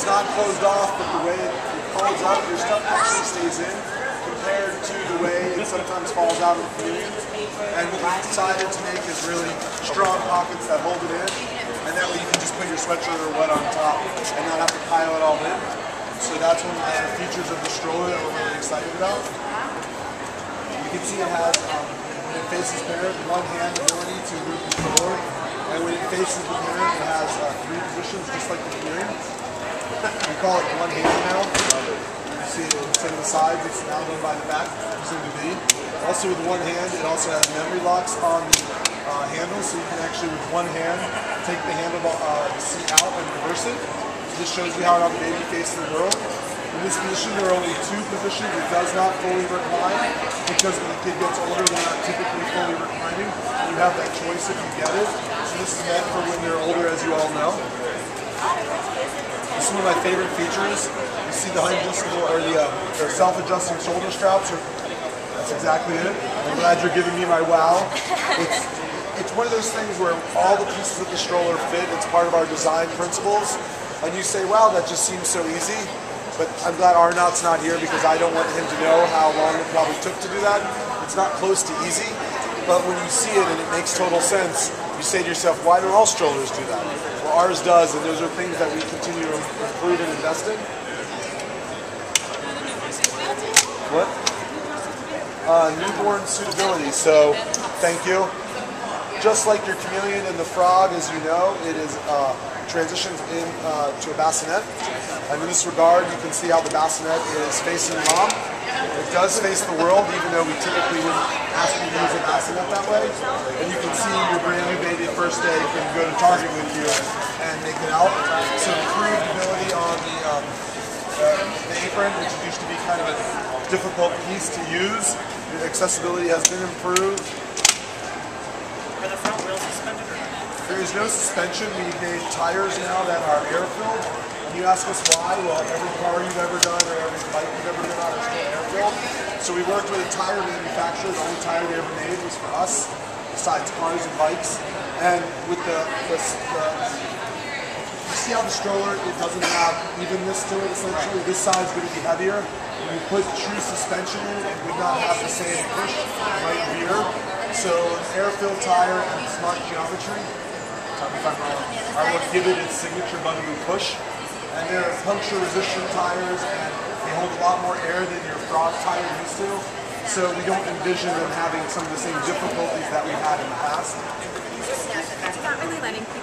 it's not closed off, but the way it folds up, your stuff actually stays in compared to the way it sometimes falls out of the communion. And what we've decided to make is really strong pockets that hold it in, and that way you can just put your sweatshirt or what on top and not have to pile it all in. So that's one of the features of the stroller that we're really excited about. You can see it has, when it faces parent, one-hand ability to move the stroller, and when it faces the parent, it has 3 positions, just like the communion. We call it one-hand now. You see it instead of the sides, it's now done by the back, using the V. Also with one hand, it also has memory locks on the handle, so you can actually, with one hand, take the handle seat out and reverse it. So this shows you how the baby faces the world. In this position, there are only 2 positions. It does not fully recline, because when the kid gets older, they're not typically fully reclining. You have that choice if you get it. So this is meant for when they're older, as you all know. This is one of my favorite features. You see the adjustable or the self-adjusting shoulder straps. That's exactly it. I'm glad you're giving me my wow. It's one of those things where all the pieces of the stroller fit. It's part of our design principles. And you say, wow, that just seems so easy. But I'm glad Arnaut's not here, because I don't want him to know how long it probably took to do that. It's not close to easy. But when you see it and it makes total sense, you say to yourself, why don't all strollers do that? Well, ours does, and those are things that we continue to improve and invest in. What? Newborn suitability. So, thank you. Just like your chameleon and the frog, as you know, it is transitions to a bassinet. And in this regard, you can see how the bassinet is facing mom. It does face the world, even though we typically wouldn't ask you to use a bassinet that way. And you can see your brand new baby first day can go to Target with you and make it out. So improved ability on the apron, which used to be kind of a difficult piece to use. The accessibility has been improved. Are the front wheels suspended or not? There is no suspension. We've made tires now that are air-filled. And you ask us why? Well, every car you've ever done or every bike you've ever been on is still air-filled. So we worked with a tire manufacturer. The only tire they ever made was for us, besides cars and bikes. And with you see how the stroller, it doesn't have evenness to it, essentially. This side's going to be heavier. When you put true suspension in it, it would not have the same push right here. So an air-filled tire and smart geometry, tell me if I'm wrong, are what give it its signature Bugaboo push. And they're puncture-resistant tires, and they hold a lot more air than your frog tire used to. So we don't envision them having some of the same difficulties that we've had in the past. It's not really letting people